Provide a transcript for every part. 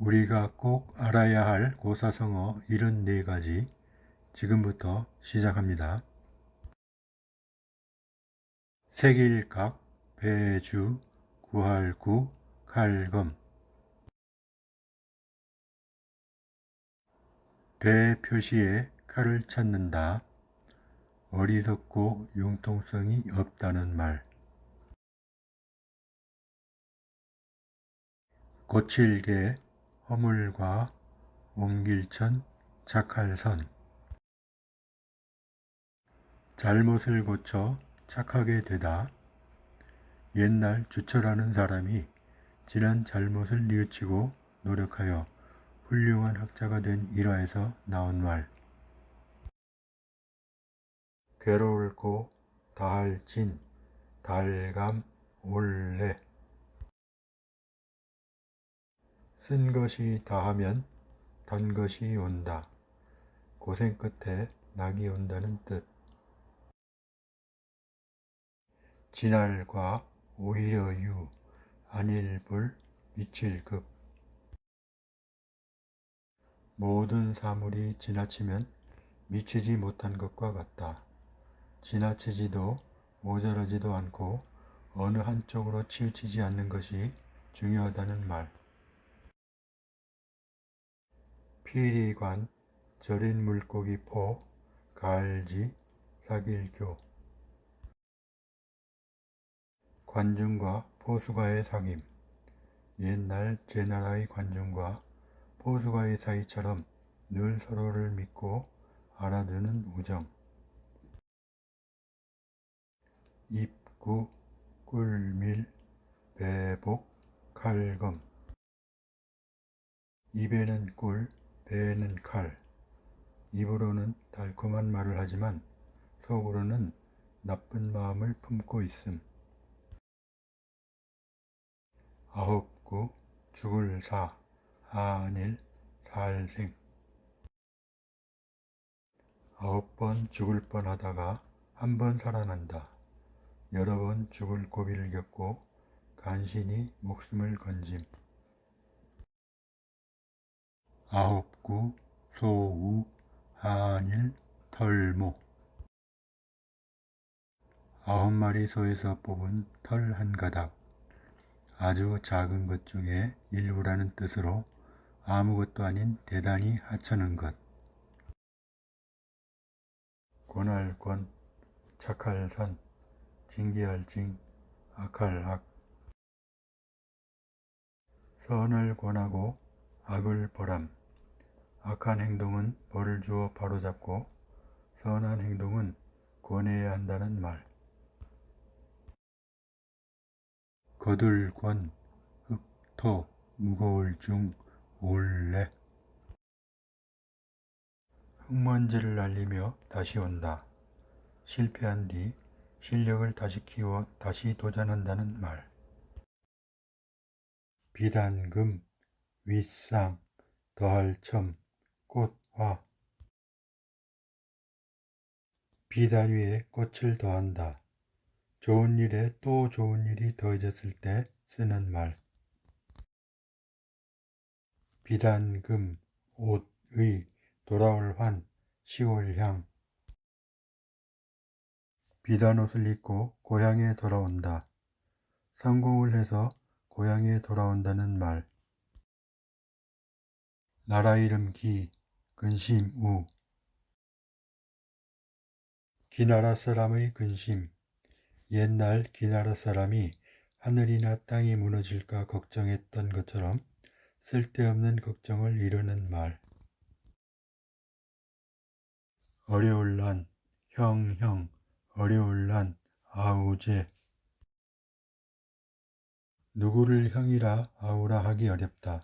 우리가 꼭 알아야 할 고사성어 74가지 지금부터 시작합니다. 색일각, 배주, 구할구, 칼검. 배 표시에 칼을 찾는다. 어리석고 융통성이 없다는 말. 고칠개, 허물과, 옮길천, 착할선. 잘못을 고쳐 착하게 되다. 옛날 주철하는 사람이 지난 잘못을 뉘우치고 노력하여 훌륭한 학자가 된 일화에서 나온 말. 괴로울고 다할진, 달감, 올래. 쓴 것이 다하면 단 것이 온다. 고생 끝에 낙이 온다는 뜻. 진할과 오히려 유, 안일불, 미칠급. 모든 사물이 지나치면 미치지 못한 것과 같다. 지나치지도 모자라지도 않고 어느 한쪽으로 치우치지 않는 것이 중요하다는 말. 피리관, 절인 물고기 포, 가을지, 사길교. 관중과 포수가의 사귐. 옛날 제나라의 관중과 포수가의 사이처럼 늘 서로를 믿고 알아주는 우정. 입구, 꿀밀, 배복, 칼검. 입에는 꿀, 배에는 칼. 입으로는 달콤한 말을 하지만 속으로는 나쁜 마음을 품고 있음. 아홉구, 죽을 사, 한일, 살생. 9번 죽을 뻔하다가 한 번 살아난다. 여러 번 죽을 고비를 겪고 간신히 목숨을 건짐. 아홉구, 소우, 한일, 털모. 9마리 소에서 뽑은 털 한 가닥. 아주 작은 것 중에 일부라는 뜻으로 아무것도 아닌 대단히 하찮은 것. 권할권, 착할선, 징계할징, 악할악. 선을 권하고 악을 벌함. 악한 행동은 벌을 주어 바로잡고 선한 행동은 권해야 한다는 말. 거들권, 흑토, 무거울 중, 올래. 흙먼지를 날리며 다시 온다. 실패한 뒤 실력을 다시 키워 다시 도전한다는 말. 비단금, 윗상, 더할첨, 꽃화. 비단 위에 꽃을 더한다. 좋은 일에 또 좋은 일이 더해졌을 때 쓰는 말. 비단금, 옷의, 돌아올 환, 시골향. 비단옷을 입고 고향에 돌아온다. 성공을 해서 고향에 돌아온다는 말. 나라 이름 기, 근심 우. 기나라 사람의 근심. 옛날 기나라 사람이 하늘이나 땅이 무너질까 걱정했던 것처럼 쓸데없는 걱정을 이루는 말. 어려울 난, 형형, 어려울 난, 아우제. 누구를 형이라 아우라 하기 어렵다.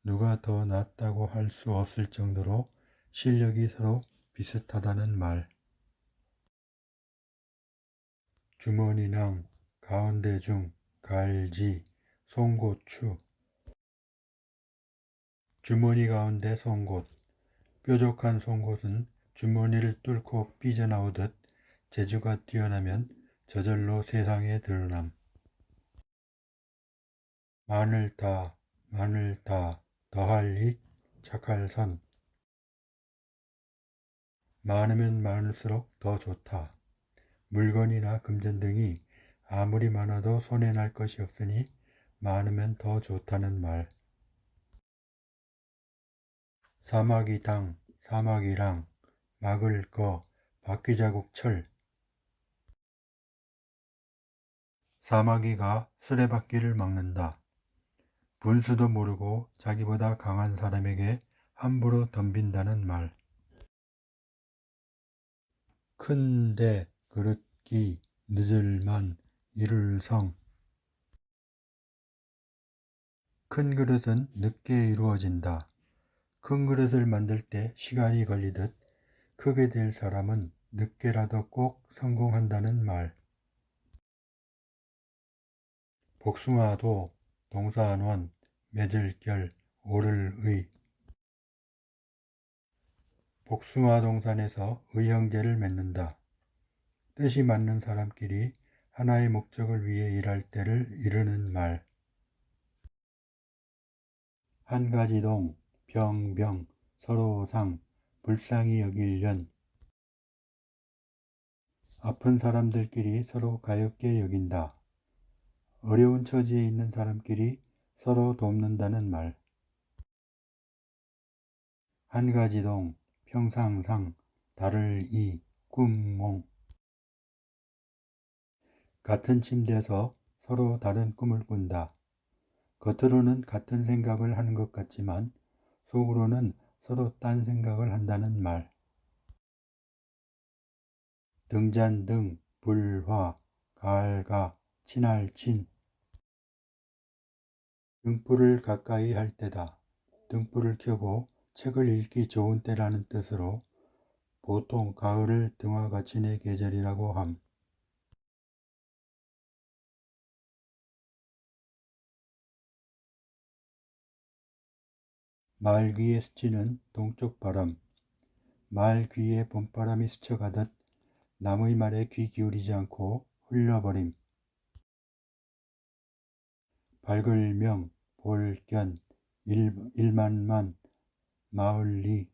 누가 더 낫다고 할 수 없을 정도로 실력이 서로 비슷하다는 말. 주머니낭, 가운데 중, 갈지, 송곳추. 주머니 가운데 송곳. 뾰족한 송곳은 주머니를 뚫고 삐져나오듯 재주가 뛰어나면 저절로 세상에 드러남. 마늘 다, 마늘 다, 더할 익, 착할 선. 많으면 많을수록 더 좋다. 물건이나 금전 등이 아무리 많아도 손해 날 것이 없으니 많으면 더 좋다는 말. 사마귀 당, 사마귀랑, 막을 거, 바퀴자국 철. 사마귀가 수레바퀴를 막는다. 분수도 모르고 자기보다 강한 사람에게 함부로 덤빈다는 말. 큰데 그릇기, 늦을만, 이룰성. 큰 그릇은 늦게 이루어진다. 큰 그릇을 만들 때 시간이 걸리듯 크게 될 사람은 늦게라도 꼭 성공한다는 말. 복숭아도, 동사원, 맺을결, 오를의. 복숭아 동산에서 의형제를 맺는다. 뜻이 맞는 사람끼리 하나의 목적을 위해 일할 때를 이르는 말. 한가지동, 병병, 서로상, 불쌍히 여길련. 아픈 사람들끼리 서로 가엾게 여긴다. 어려운 처지에 있는 사람끼리 서로 돕는다는 말. 한가지동, 평상상, 다를 이, 꿈몽. 같은 침대에서 서로 다른 꿈을 꾼다. 겉으로는 같은 생각을 하는 것 같지만 속으로는 서로 딴 생각을 한다는 말. 등잔등, 불화, 가을가, 친할친. 등불을 가까이 할 때다. 등불을 켜고 책을 읽기 좋은 때라는 뜻으로 보통 가을을 등화가친의 계절이라고 함. 말 귀에 스치는 동쪽 바람. 말 귀에 봄바람이 스쳐가듯 남의 말에 귀 기울이지 않고 흘려버림. 밝을명, 볼견, 일만만, 마을리.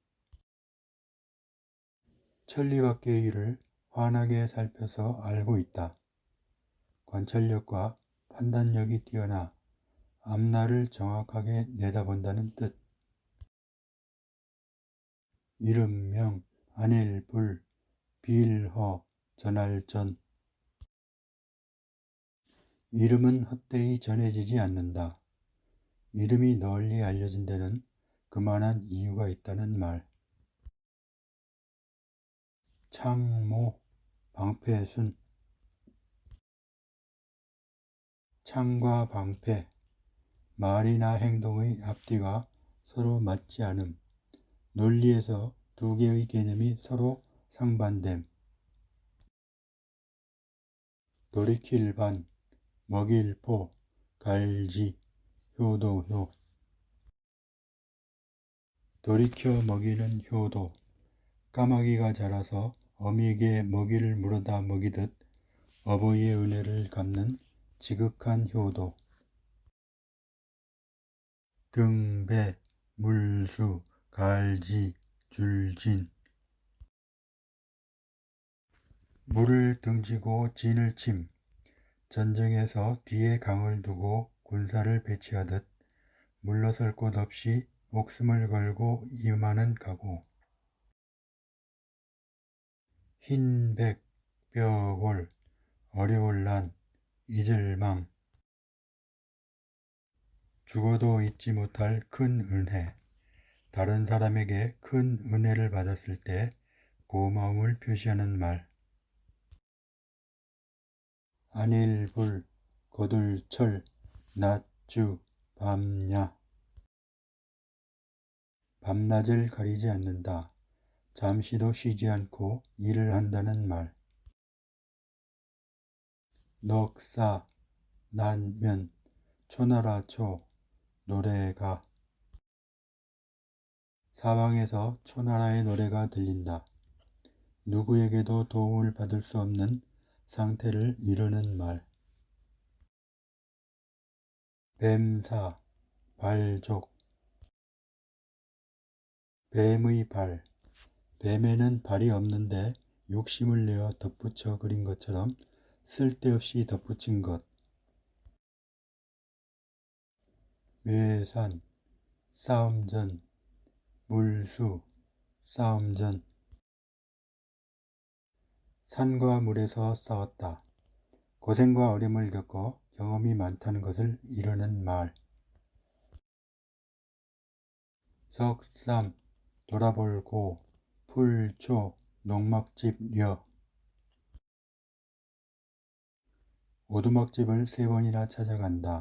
천리밖의 일을 환하게 살펴서 알고 있다. 관찰력과 판단력이 뛰어나 앞날을 정확하게 내다본다는 뜻. 이름명, 안일불, 비일허, 전할전. 이름은 헛되이 전해지지 않는다. 이름이 널리 알려진 데는 그만한 이유가 있다는 말. 창모, 방패순. 창과 방패, 말이나 행동의 앞뒤가 서로 맞지 않음. 논리에서 두 개의 개념이 서로 상반됨. 돌이킬 반, 먹일 포, 갈지, 효도효. 돌이켜 먹이는 효도. 까마귀가 자라서 어미에게 먹이를 물어다 먹이듯 어버이의 은혜를 갚는 지극한 효도. 등배, 물수, 갈지, 줄진. 물을 등지고 진을 침. 전쟁에서 뒤에 강을 두고 군사를 배치하듯 물러설 곳 없이 목숨을 걸고 임하는 각오. 흰백, 뼈골, 어려울 난, 잊을망. 죽어도 잊지 못할 큰 은혜. 다른 사람에게 큰 은혜를 받았을 때 고마움을 표시하는 말. 안일불, 거둘철, 낮주, 밤야. 밤낮을 가리지 않는다. 잠시도 쉬지 않고 일을 한다는 말. 넉사, 난면, 초나라초, 노래가. 사방에서 초나라의 노래가 들린다. 누구에게도 도움을 받을 수 없는 상태를 이르는 말. 뱀사, 발족. 뱀의 발. 뱀에는 발이 없는데 욕심을 내어 덧붙여 그린 것처럼 쓸데없이 덧붙인 것. 외산, 싸움전, 물수, 싸움전. 산과 물에서 싸웠다. 고생과 어려움을 겪어 경험이 많다는 것을 이르는 말. 석삼, 돌아볼고, 풀초, 농막집 려. 오두막집을 3번이나 찾아간다.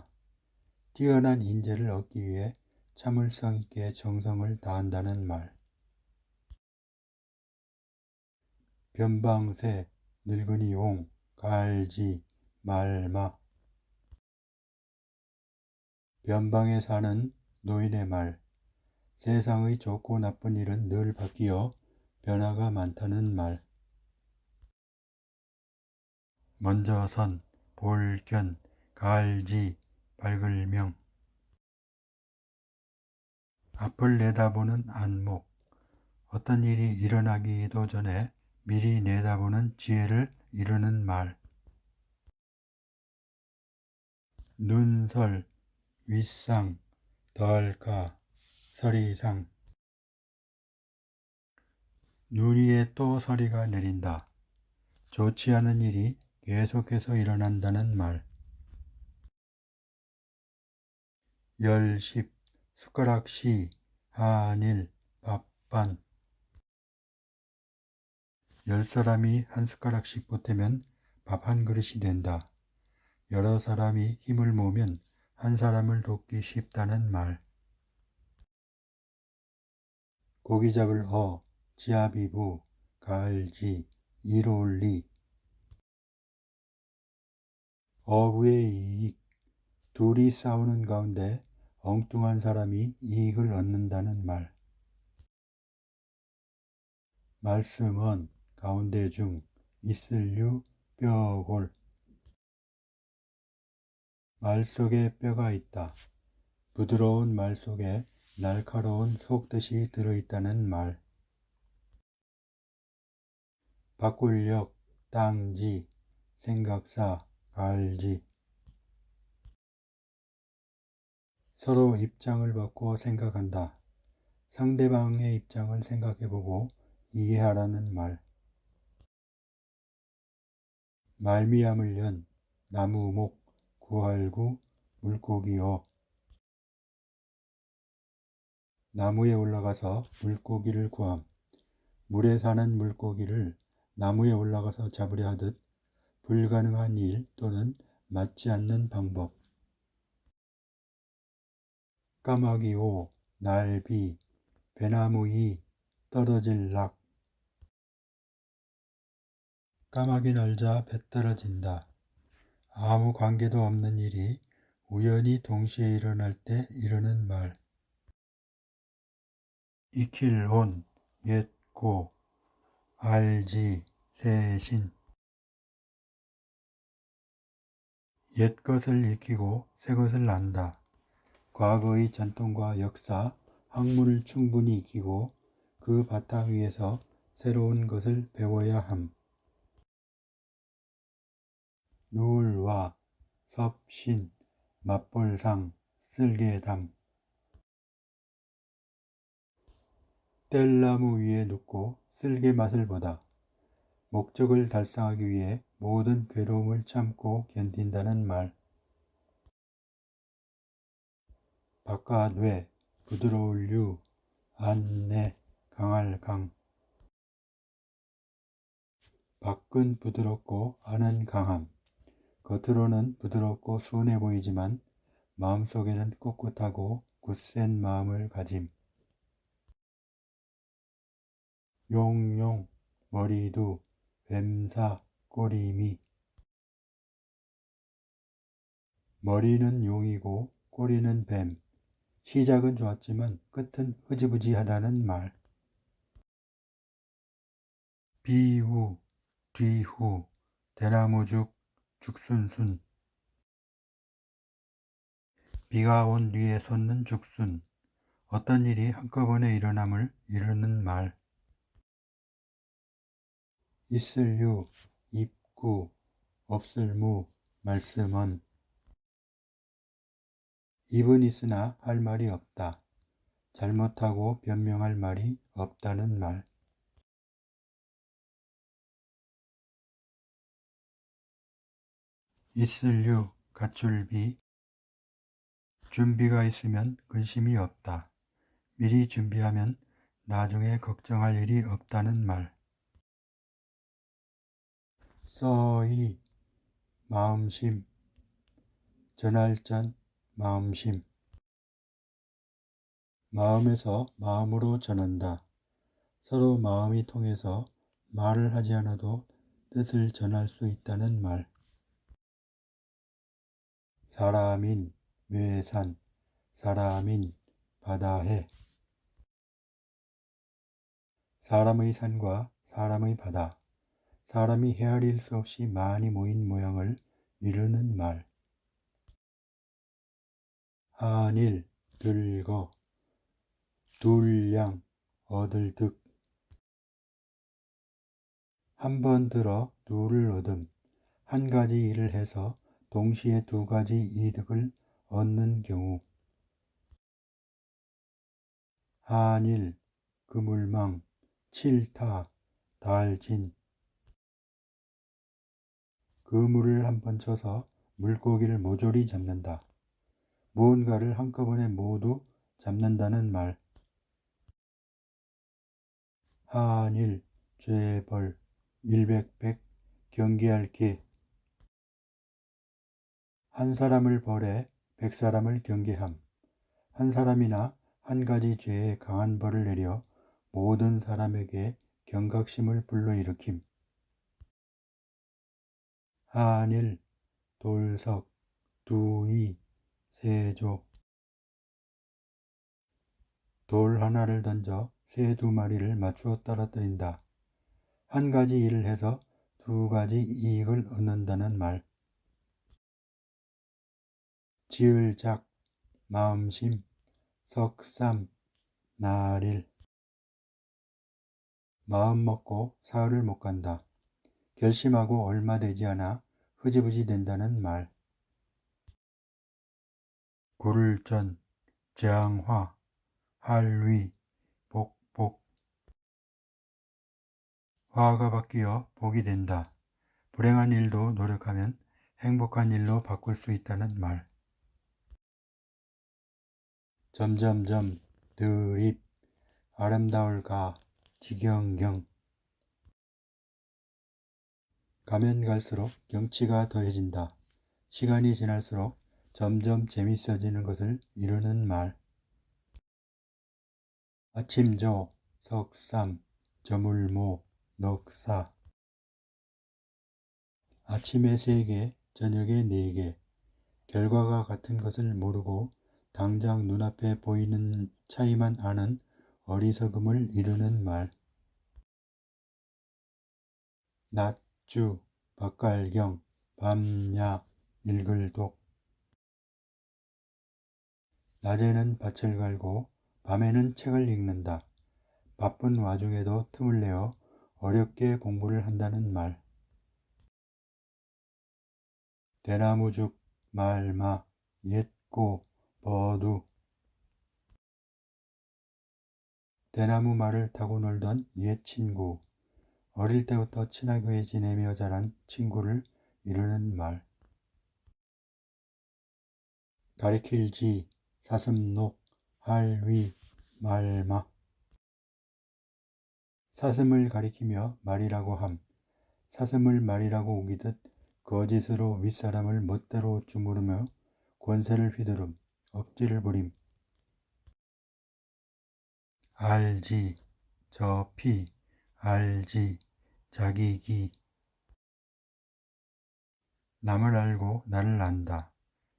뛰어난 인재를 얻기 위해 참을성 있게 정성을 다한다는 말. 변방새, 늙은이 용, 갈지, 말마. 변방에 사는 노인의 말. 세상의 좋고 나쁜 일은 늘 바뀌어 변화가 많다는 말. 먼저선, 볼견, 갈지, 발글명. 앞을 내다보는 안목. 어떤 일이 일어나기도 전에 미리 내다보는 지혜를 이루는 말. 눈설, 윗상, 덜가, 서리상. 눈 위에 또 서리가 내린다. 좋지 않은 일이 계속해서 일어난다는 말. 열십, 숟가락시, 한일, 밥반. 10사람이 한 숟가락씩 보태면 밥 한 그릇이 된다. 여러 사람이 힘을 모으면 한 사람을 돕기 쉽다는 말. 고기 잡을 지아비부, 가을지, 이로올리. 어부의 이익. 둘이 싸우는 가운데 엉뚱한 사람이 이익을 얻는다는 말. 말씀은 가운데 중, 있을류, 뼈골. 말 속에 뼈가 있다. 부드러운 말 속에 날카로운 속뜻이 들어있다는 말. 바꿀력, 땅지, 생각사, 갈지. 서로 입장을 바꿔 생각한다. 상대방의 입장을 생각해보고 이해하라는 말. 말미암을 연, 나무목, 구할구, 물고기어. 나무에 올라가서 물고기를 구함. 물에 사는 물고기를 나무에 올라가서 잡으려 하듯 불가능한 일 또는 맞지 않는 방법. 까마귀오, 날비, 배나무이, 떨어질 락. 까마귀 날자 배 떨어진다. 아무 관계도 없는 일이 우연히 동시에 일어날 때 이르는 말. 익힐 온, 옛고, 알지, 새신. 옛것을 익히고 새것을 안다. 과거의 전통과 역사, 학문을 충분히 익히고 그 바탕 위에서 새로운 것을 배워야 함. 누울와, 섭신, 맞벌상, 쓸개담. 뗄나무 위에 눕고 쓸개 맛을 보다. 목적을 달성하기 위해 모든 괴로움을 참고 견딘다는 말. 바깥 외, 부드러울 유, 안내, 강할 강. 밖은 부드럽고 안은 강함. 겉으로는 부드럽고 순해 보이지만 마음속에는 꿋꿋하고 굳센 마음을 가짐. 용용, 머리두, 뱀사, 꼬리미. 머리는 용이고 꼬리는 뱀. 시작은 좋았지만 끝은 흐지부지하다는 말. 비후, 뒤후, 대나무죽, 죽순순. 비가 온 뒤에 솟는 죽순. 어떤 일이 한꺼번에 일어남을 이루는 말. 있을 유, 입구, 없을 무, 말씀은. 입은 있으나 할 말이 없다. 잘못하고 변명할 말이 없다는 말. 있을 유, 갖출비. 준비가 있으면 근심이 없다. 미리 준비하면 나중에 걱정할 일이 없다는 말. 써이, 마음심. 전할 전, 마음심. 마음에서 마음으로 전한다. 서로 마음이 통해서 말을 하지 않아도 뜻을 전할 수 있다는 말. 사람인, 묘해산. 사람인, 바다해. 사람의 산과 사람의 바다. 사람이 헤아릴 수 없이 많이 모인 모양을 이루는 말. 한일, 들거. 둘량, 얻을 득. 한 번 들어 둘을 얻음. 한 가지 일을 해서 동시에 두 가지 이득을 얻는 경우. 한일, 그물망, 칠타, 달진. 그물을 한 번 쳐서 물고기를 모조리 잡는다. 무언가를 한꺼번에 모두 잡는다는 말. 한일, 죄벌, 일백백, 경계할 게. 한 사람을 벌해 100사람을 경계함. 한 사람이나 한 가지 죄에 강한 벌을 내려 모든 사람에게 경각심을 불러일으킴. 한일, 돌석, 두이, 세조. 돌 하나를 던져 새 두 마리를 맞추어 떨어뜨린다. 한 가지 일을 해서 두 가지 이익을 얻는다는 말. 지을작, 마음심, 석삼, 나릴. 마음 먹고 사흘을 못 간다. 결심하고 얼마 되지 않아 흐지부지 된다는 말. 굴전, 재앙화, 할위, 복복. 화가 바뀌어 복이 된다. 불행한 일도 노력하면 행복한 일로 바꿀 수 있다는 말. 점점점, 드립, 아름다울까, 지경경. 가면 갈수록 경치가 더해진다. 시간이 지날수록 점점 재밌어지는 것을 이루는 말. 아침조, 석삼, 저물모, 넉사. 아침에 3개, 저녁에 4개. 결과가 같은 것을 모르고 당장 눈앞에 보이는 차이만 아는 어리석음을 이루는 말. 낮주, 박갈경, 밤야, 일글독. 낮에는 밭을 갈고 밤에는 책을 읽는다. 바쁜 와중에도 틈을 내어 어렵게 공부를 한다는 말. 대나무죽, 말마, 옛고, 버두. 대나무 말을 타고 놀던 옛 친구. 어릴 때부터 친하게 지내며 자란 친구를 이루는 말. 가리킬지, 사슴록, 할위, 말마. 사슴을 가리키며 말이라고 함. 사슴을 말이라고 우기듯 거짓으로 윗사람을 멋대로 주무르며 권세를 휘두름, 억지를 부림. 알지, 저피, 알지, 자기기. 남을 알고 나를 안다.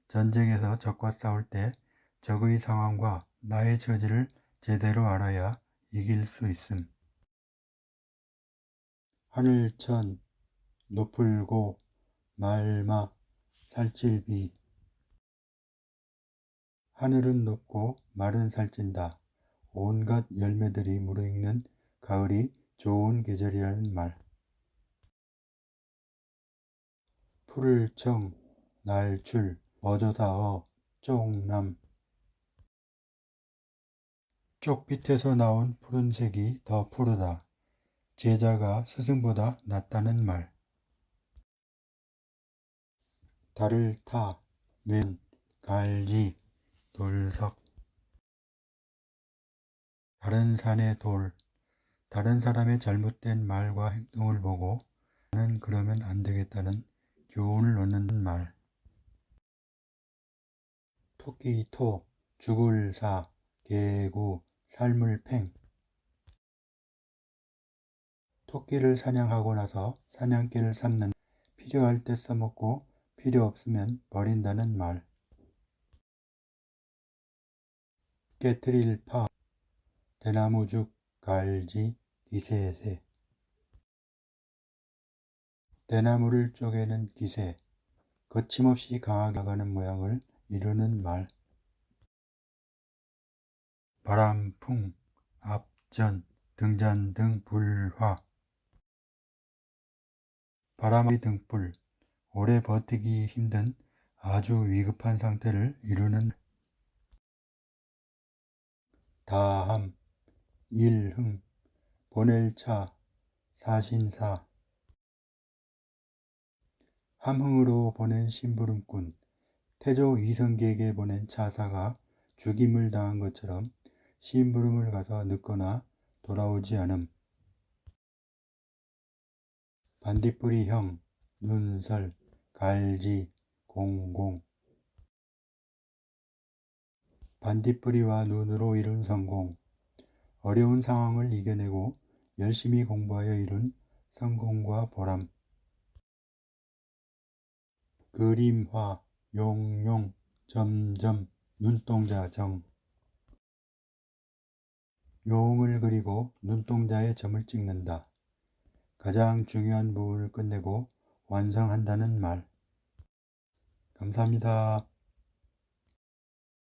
전쟁에서 적과 싸울 때 적의 상황과 나의 처지를 제대로 알아야 이길 수 있음. 하늘천, 높을고, 말마, 살찔비. 하늘은 높고 말은 살찐다. 온갖 열매들이 무르익는 가을이 좋은 계절이라는 말. 풀을 청, 날출, 어조사어, 쪽남. 쪽빛에서 나온 푸른색이 더 푸르다. 제자가 스승보다 낫다는 말. 달을 타, 맨, 갈지, 돌석. 다른 산의 돌, 다른 사람의 잘못된 말과 행동을 보고 나는 그러면 안 되겠다는 교훈을 얻는 말. 토끼 토, 죽을 사, 개구, 삶을 팽. 토끼를 사냥하고 나서 사냥개를 삶는 필요할 때 써먹고 필요 없으면 버린다는 말. 깨트릴 파, 대나무죽, 갈지, 기세세. 대나무를 쪼개는 기세, 거침없이 강하게 나가는 모양을 이루는 말. 바람풍, 앞전, 등잔등, 불화. 바람의 등불, 오래 버티기 힘든 아주 위급한 상태를 이루는. 다함, 일흥, 보낼 차, 사신사. 함흥으로 보낸 심부름꾼, 태조 이성계에게 보낸 차사가 죽임을 당한 것처럼 심부름을 가서 늦거나 돌아오지 않음. 반딧불이형, 눈설, 갈지, 공공. 반딧불이와 눈으로 이룬 성공, 어려운 상황을 이겨내고 열심히 공부하여 이룬 성공과 보람. 그림화, 용용, 점점, 눈동자 정. 용을 그리고 눈동자에 점을 찍는다. 가장 중요한 부분을 끝내고 완성한다는 말. 감사합니다.